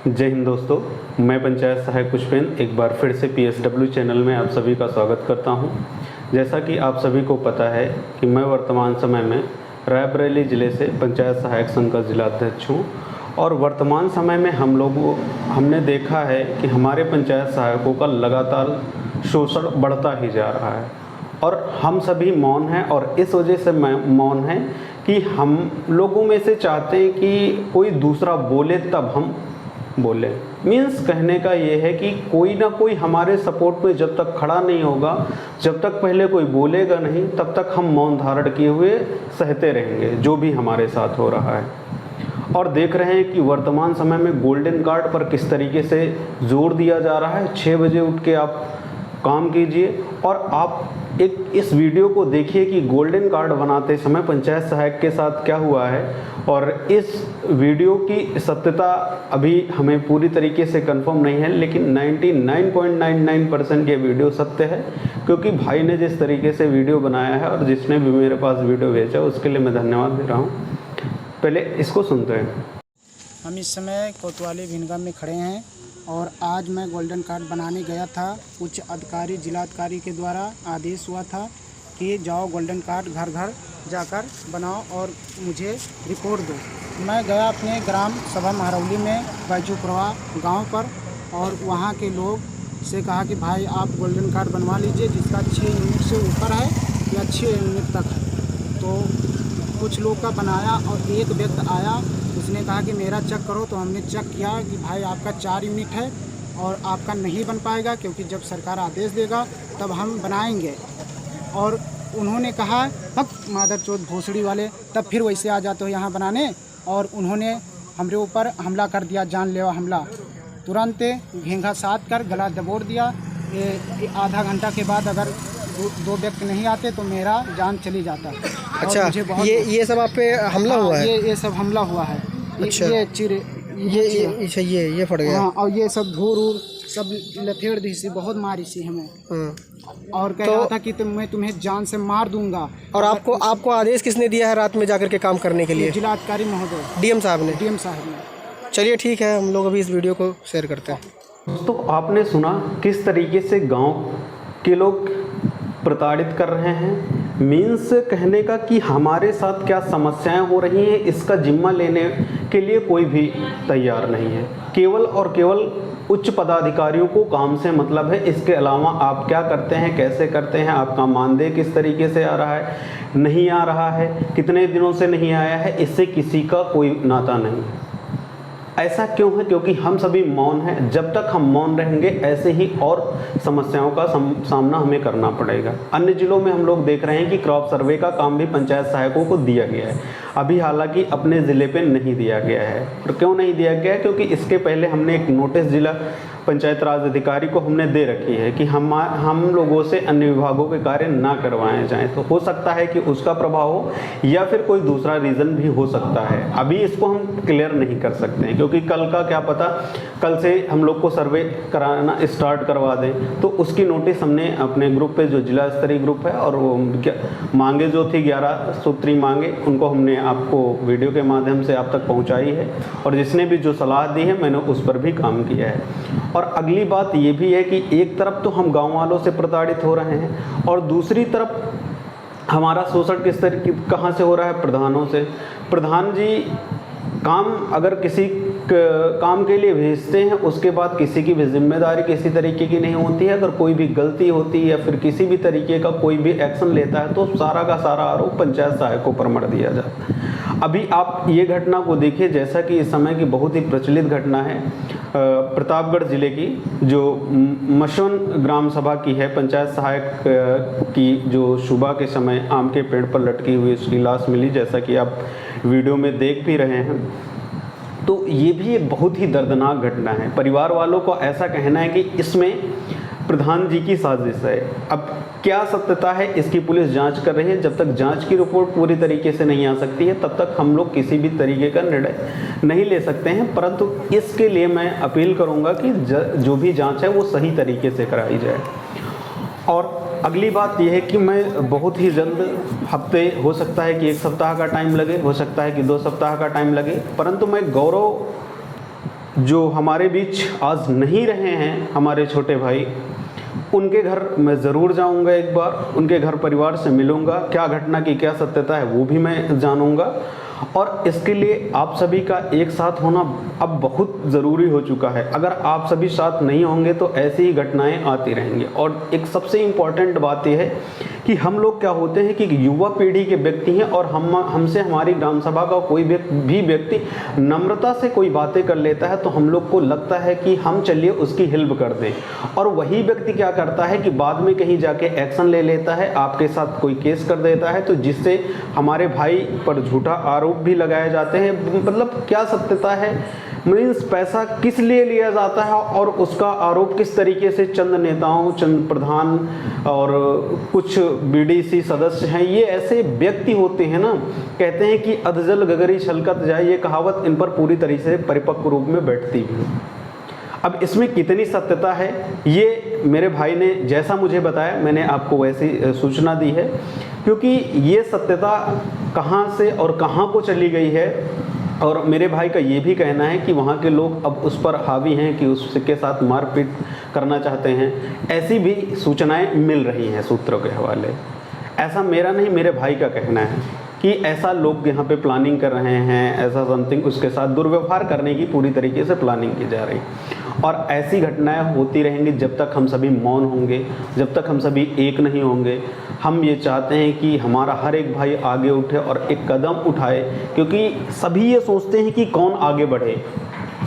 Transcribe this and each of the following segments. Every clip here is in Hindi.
जय हिंद दोस्तों, मैं पंचायत सहायक पुष्पेन एक बार फिर से PSW चैनल में आप सभी का स्वागत करता हूं। जैसा कि आप सभी को पता है कि मैं वर्तमान समय में रायबरेली ज़िले से पंचायत सहायक संघ का जिला अध्यक्ष हूं और वर्तमान समय में हमने देखा है कि हमारे पंचायत सहायकों का लगातार शोषण बढ़ता ही जा रहा है और हम सभी मौन हैं। और इस वजह से मौन हैं कि हम लोगों में से चाहते हैं कि कोई दूसरा बोले तब हम बोले। मीन्स कहने का ये है कि कोई ना कोई हमारे सपोर्ट में जब तक खड़ा नहीं होगा, जब तक पहले कोई बोलेगा नहीं, तब तक हम मौन धारण किए हुए सहते रहेंगे जो भी हमारे साथ हो रहा है। और देख रहे हैं कि वर्तमान समय में गोल्डन कार्ड पर किस तरीके से जोर दिया जा रहा है। 6 बजे उठ के आप काम कीजिए और आप एक इस वीडियो को देखिए कि गोल्डन कार्ड बनाते समय पंचायत सहायक के साथ क्या हुआ है। और इस वीडियो की सत्यता अभी हमें पूरी तरीके से कंफर्म नहीं है, लेकिन 99.99% ये वीडियो सत्य है, क्योंकि भाई ने जिस तरीके से वीडियो बनाया है और जिसने भी मेरे पास वीडियो भेजा उसके लिए मैं धन्यवाद दे रहा हूँ। पहले इसको सुनते हैं। हम इस समय कोतवाली भिनगा में खड़े हैं और आज मैं गोल्डन कार्ड बनाने गया था। उच्च अधिकारी जिलाधिकारी के द्वारा आदेश हुआ था कि जाओ गोल्डन कार्ड घर घर जाकर बनाओ और मुझे रिपोर्ट दो। मैं गया अपने ग्राम सभा महरौली में बैजूपुरवा गांव पर और वहां के लोग से कहा कि भाई आप गोल्डन कार्ड बनवा लीजिए जिसका 6 यूनिट से ऊपर है या 6 यूनिट तक है। तो कुछ लोग का बनाया और एक व्यक्ति आया, उसने कहा कि मेरा चेक करो। तो हमने चेक किया कि भाई आपका 4 यूनिट है और आपका नहीं बन पाएगा, क्योंकि जब सरकार आदेश देगा तब हम बनाएंगे। और उन्होंने कहा हक मादरचोद भोसड़ी वाले, तब फिर वैसे आ जाते हो यहाँ बनाने। और उन्होंने हमारे ऊपर हमला कर दिया, जानलेवा हमला। तुरंत घेंघा साध कर गला दबोच दिया। आधा घंटा के बाद अगर दो व्यक्ति नहीं आते तो मेरा जान चली जाता। अच्छा, ये सब आप पे हमला हुआ है? ये सब हमला हुआ है। अच्छा, ये फट गया। हाँ, और ये सब धूर सब लथेड़ दी सी, बहुत मारी सी हमें। और कह रहा था कि मैं तुम्हें जान से मार दूंगा। और आपको आदेश किसने दिया है रात में जाकर के काम करने के लिए? जिलाधिकारी महोदय, डीएम साहब ने। डीएम साहब ने। चलिए ठीक है, हम लोग अभी इस वीडियो को शेयर करते हैं। दोस्तों, आपने सुना किस तरीके से गांव के लोग प्रताड़ित कर रहे हैं। मीन्स कहने का कि हमारे साथ क्या समस्याएं हो रही हैं, इसका जिम्मा लेने के लिए कोई भी तैयार नहीं है। केवल और केवल उच्च पदाधिकारियों को काम से मतलब है। इसके अलावा आप क्या करते हैं, कैसे करते हैं, आपका मानदेय किस तरीके से आ रहा है, नहीं आ रहा है, कितने दिनों से नहीं आया है, इससे किसी का कोई नाता नहीं है। ऐसा क्यों है? क्योंकि हम सभी मौन हैं। जब तक हम मौन रहेंगे ऐसे ही और समस्याओं का सामना हमें करना पड़ेगा। अन्य जिलों में हम लोग देख रहे हैं कि क्रॉप सर्वे का काम भी पंचायत सहायकों को दिया गया है। अभी हालांकि अपने ज़िले पे नहीं दिया गया है। और क्यों नहीं दिया गया है? क्योंकि इसके पहले हमने एक नोटिस जिला पंचायत राज अधिकारी को हमने दे रखी है कि हम लोगों से अन्य विभागों के कार्य ना करवाए जाएं। तो हो सकता है कि उसका प्रभाव हो या फिर कोई दूसरा रीज़न भी हो सकता है। अभी इसको हम क्लियर नहीं कर सकते हैं, क्योंकि कल का क्या पता, कल से हम लोग को सर्वे कराना स्टार्ट करवा दें। तो उसकी नोटिस हमने अपने ग्रुप पे, जो जिला स्तरीय ग्रुप है, और वो मांगे जो थी 11 सूत्री मांगे, उनको हमने आपको वीडियो के माध्यम से आप तक पहुँचाई है। और जिसने भी जो सलाह दी है मैंने उस पर भी काम किया है। और अगली बात ये भी है कि एक तरफ तो हम गांव वालों से प्रताड़ित हो रहे हैं और दूसरी तरफ हमारा शोषण किस तरीके कहाँ से हो रहा है? प्रधानों से। प्रधान जी काम अगर किसी काम के लिए भेजते हैं, उसके बाद किसी की भी जिम्मेदारी किसी तरीके की नहीं होती है। अगर कोई भी गलती होती है या फिर किसी भी तरीके का कोई भी एक्शन लेता है तो सारा का सारा आरोप पंचायत सहायकों पर मढ़ दिया जाता है। अभी आप ये घटना को देखिए, जैसा कि इस समय की बहुत ही प्रचलित घटना है प्रतापगढ़ जिले की, जो मशोन ग्राम सभा की है। पंचायत सहायक की जो सुबह के समय आम के पेड़ पर लटकी हुई उसकी लाश मिली, जैसा कि आप वीडियो में देख भी रहे हैं। तो ये भी एक बहुत ही दर्दनाक घटना है। परिवार वालों को ऐसा कहना है कि इसमें प्रधान जी की साजिश है। अब क्या सत्यता है इसकी पुलिस जांच कर रही है। जब तक जांच की रिपोर्ट पूरी तरीके से नहीं आ सकती है तब तक हम लोग किसी भी तरीके का निर्णय नहीं ले सकते हैं। परंतु इसके लिए मैं अपील करूंगा कि जो भी जांच है वो सही तरीके से कराई जाए। और अगली बात यह है कि मैं बहुत ही जल्द, हफ्ते हो सकता है कि 1 सप्ताह का टाइम लगे, हो सकता है कि 2 सप्ताह का टाइम लगे, परंतु मैं गौरव जो हमारे बीच आज नहीं रहे हैं, हमारे छोटे भाई, उनके घर मैं ज़रूर जाऊंगा, एक बार उनके घर परिवार से मिलूंगा, क्या घटना की क्या सत्यता है वो भी मैं जानूंगा। और इसके लिए आप सभी का एक साथ होना अब बहुत ज़रूरी हो चुका है। अगर आप सभी साथ नहीं होंगे तो ऐसी ही घटनाएं आती रहेंगी। और एक सबसे इम्पॉर्टेंट बात यह है कि हम लोग क्या होते हैं कि युवा पीढ़ी के व्यक्ति हैं, और हमसे हमारी ग्राम सभा का कोई भी व्यक्ति नम्रता से कोई बातें कर लेता है तो हम लोग को लगता है कि हम चलिए उसकी हेल्प कर दें, और वही व्यक्ति क्या करता है कि बाद में कहीं जाके एक्शन ले लेता है, आपके साथ कोई केस कर देता है, तो जिससे हमारे भाई पर झूठा आरोप भी लगाए जाते हैं। मतलब क्या सत्यता है, मीन्स पैसा किस लिए लिया जाता है और उसका आरोप किस तरीके से चंद नेताओं, चंद प्रधान और कुछ बीडीसी सदस्य हैं, ये ऐसे व्यक्ति होते हैं ना, कहते हैं कि अधजल गगरी छलकत जाए, ये कहावत इन पर पूरी तरीके से परिपक्व रूप में बैठती भी है। अब इसमें कितनी सत्यता है ये मेरे भाई ने जैसा मुझे बताया, मैंने आपको वैसी सूचना दी है, क्योंकि ये सत्यता कहाँ से और कहाँ को चली गई है। और मेरे भाई का ये भी कहना है कि वहाँ के लोग अब उस पर हावी हैं कि उसके साथ मारपीट करना चाहते हैं, ऐसी भी सूचनाएं मिल रही हैं सूत्रों के हवाले। ऐसा मेरा नहीं, मेरे भाई का कहना है कि ऐसा लोग यहाँ पे प्लानिंग कर रहे हैं, ऐसा समथिंग उसके साथ दुर्व्यवहार करने की पूरी तरीके से प्लानिंग की जा रही। और ऐसी घटनाएं होती रहेंगी जब तक हम सभी मौन होंगे, जब तक हम सभी एक नहीं होंगे। हम ये चाहते हैं कि हमारा हर एक भाई आगे उठे और एक कदम उठाए, क्योंकि सभी ये सोचते हैं कि कौन आगे बढ़े,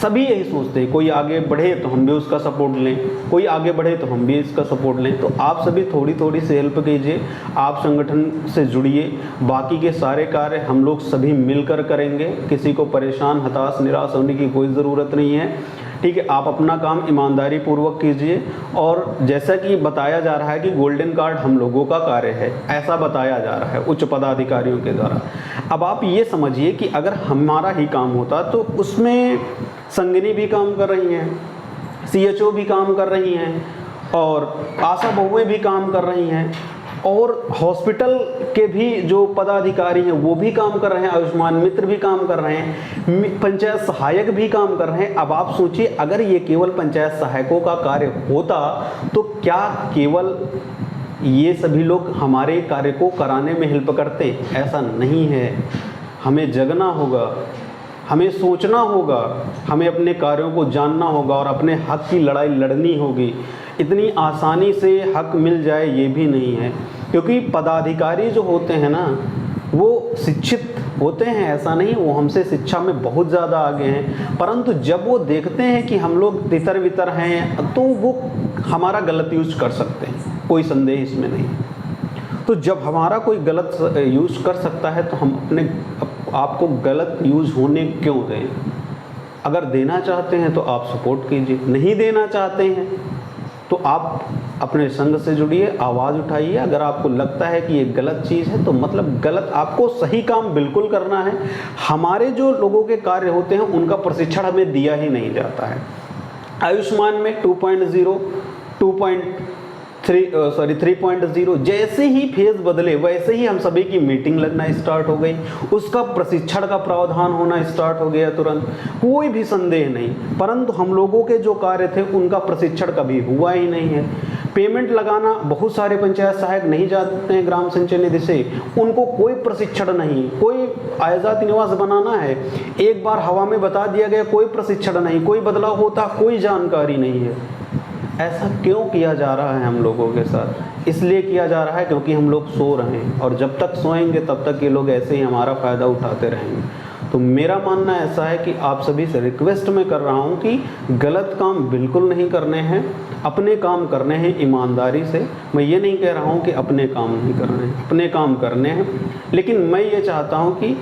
सभी यही सोचते हैं कोई आगे बढ़े तो हम भी उसका सपोर्ट लें, कोई आगे बढ़े तो हम भी इसका सपोर्ट लें। तो आप सभी थोड़ी थोड़ी सी हेल्प कीजिए, आप संगठन से जुड़िए, बाकी के सारे कार्य हम लोग सभी मिलकर करेंगे। किसी को परेशान, हताश, निराश होने की कोई ज़रूरत नहीं है, ठीक है। आप अपना काम ईमानदारी पूर्वक कीजिए। और जैसा कि बताया जा रहा है कि गोल्डन कार्ड हम लोगों का कार्य है, ऐसा बताया जा रहा है उच्च पदाधिकारियों के द्वारा। अब आप ये समझिए कि अगर हमारा ही काम होता तो उसमें संगिनी भी काम कर रही हैं, सीएचओ भी काम कर रही हैं, और आशा बहुएं भी काम कर रही हैं, और हॉस्पिटल के भी जो पदाधिकारी हैं वो भी काम कर रहे हैं, आयुष्मान मित्र भी काम कर रहे हैं, पंचायत सहायक भी काम कर रहे हैं। अब आप सोचिए, अगर ये केवल पंचायत सहायकों का कार्य होता तो क्या केवल ये सभी लोग हमारे कार्य को कराने में हेल्प करते? ऐसा नहीं है। हमें जगना होगा, हमें सोचना होगा, हमें अपने कार्यों को जानना होगा और अपने हक की लड़ाई लड़नी होगी। इतनी आसानी से हक मिल जाए ये भी नहीं है, क्योंकि पदाधिकारी जो होते हैं ना वो शिक्षित होते हैं, ऐसा नहीं, वो हमसे शिक्षा में बहुत ज़्यादा आगे हैं, परंतु जब वो देखते हैं कि हम लोग तितर बितर हैं तो वो हमारा गलत यूज कर सकते हैं, कोई संदेह इसमें नहीं। तो जब हमारा कोई गलत यूज कर सकता है तो हम अपने आपको गलत यूज होने क्यों दें? अगर देना चाहते हैं तो आप सपोर्ट कीजिए, नहीं देना चाहते हैं तो आप अपने संघ से जुड़िए, आवाज़ उठाइए। अगर आपको लगता है कि ये गलत चीज़ है तो मतलब गलत, आपको सही काम बिल्कुल करना है। हमारे जो लोगों के कार्य होते हैं उनका प्रशिक्षण हमें दिया ही नहीं जाता है। आयुष्मान में 2.0, 3.0 जैसे ही फेज बदले वैसे ही हम सभी की मीटिंग लगना स्टार्ट हो गई, उसका प्रशिक्षण का प्रावधान होना स्टार्ट हो गया तुरंत, कोई भी संदेह नहीं। परंतु हम लोगों के जो कार्य थे उनका प्रशिक्षण कभी हुआ ही नहीं है। पेमेंट लगाना, बहुत सारे पंचायत सहायक नहीं जाते हैं ग्राम संचय निधि से, उनको कोई प्रशिक्षण नहीं। कोई आयाजात निवास बनाना है, एक बार हवा में बता दिया गया, कोई प्रशिक्षण नहीं, कोई बदलाव होता कोई जानकारी नहीं है। ऐसा क्यों किया जा रहा है हम लोगों के साथ? इसलिए किया जा रहा है क्योंकि हम लोग सो रहे हैं, और जब तक सोएंगे तब तक ये लोग ऐसे ही हमारा फ़ायदा उठाते रहेंगे। तो मेरा मानना ऐसा है कि आप सभी से रिक्वेस्ट मैं कर रहा हूँ कि गलत काम बिल्कुल नहीं करने हैं, अपने काम करने हैं ईमानदारी से। मैं ये नहीं कह रहा हूँ कि अपने काम नहीं करने हैं, अपने काम करने हैं, लेकिन मैं ये चाहता हूँ कि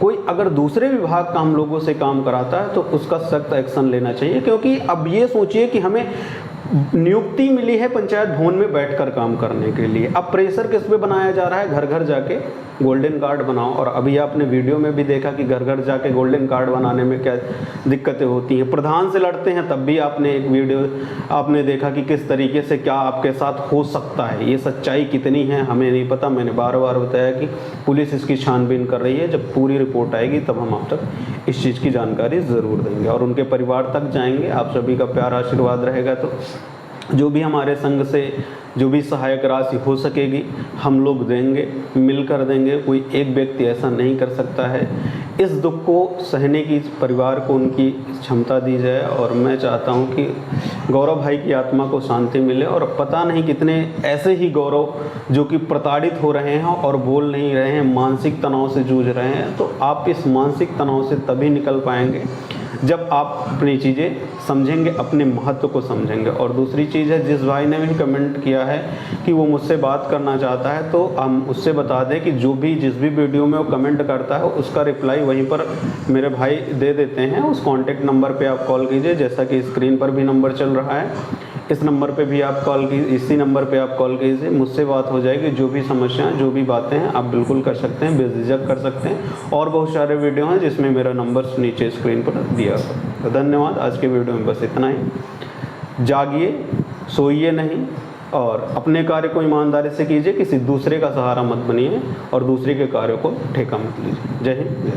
कोई अगर दूसरे विभाग का हम लोगों से काम कराता है तो उसका सख्त एक्शन लेना चाहिए। क्योंकि अब ये सोचिए कि हमें नियुक्ति मिली है पंचायत भवन में बैठकर काम करने के लिए। अब प्रेशर किस पे बनाया जा रहा है? घर घर जाके गोल्डन कार्ड बनाओ। और अभी आपने वीडियो में भी देखा कि घर घर जाके गोल्डन कार्ड बनाने में क्या दिक्कतें होती हैं। प्रधान से लड़ते हैं तब भी आपने एक वीडियो आपने देखा कि किस तरीके से क्या आपके साथ हो सकता है। ये सच्चाई कितनी है हमें नहीं पता। मैंने बार बार बताया कि पुलिस इसकी छानबीन कर रही है। जब पूरी रिपोर्ट आएगी तब हम आप तक इस चीज़ की जानकारी ज़रूर देंगे और उनके परिवार तक जाएंगे। आप सभी का प्यार आशीर्वाद रहेगा तो जो भी हमारे संघ से जो भी सहायक राशि हो सकेगी हम लोग देंगे, मिलकर देंगे। कोई एक व्यक्ति ऐसा नहीं कर सकता है। इस दुख को सहने की परिवार को उनकी क्षमता दी जाए और मैं चाहता हूं कि गौरव भाई की आत्मा को शांति मिले। और पता नहीं कितने ऐसे ही गौरव जो कि प्रताड़ित हो रहे हैं और बोल नहीं रहे हैं, मानसिक तनाव से जूझ रहे हैं। तो आप इस मानसिक तनाव से तभी निकल पाएंगे जब आप अपनी चीज़ें समझेंगे, अपने महत्व को समझेंगे। और दूसरी चीज़ है, जिस भाई ने भी कमेंट किया है कि वो मुझसे बात करना चाहता है तो हम उससे बता दें कि जिस भी वीडियो में वो कमेंट करता है उसका रिप्लाई वहीं पर मेरे भाई दे देते हैं। उस कॉन्टेक्ट नंबर पे आप कॉल कीजिए, जैसा कि स्क्रीन पर भी नंबर चल रहा है। इस नंबर पे भी आप कॉल कीजिए, इसी नंबर पे आप कॉल कीजिए, मुझसे बात हो जाएगी। जो भी समस्याएं, जो भी बातें हैं आप बिल्कुल कर सकते हैं, बेझिझक कर सकते हैं। और बहुत सारे वीडियो हैं जिसमें मेरा नंबर नीचे स्क्रीन पर दिया हुआ। तो धन्यवाद। आज के वीडियो में बस इतना ही। जागिए, सोइए नहीं और अपने कार्य को ईमानदारी से कीजिए। किसी दूसरे का सहारा मत बनिए और दूसरे के कार्यों को ठेका मत लीजिए। जय हिंद।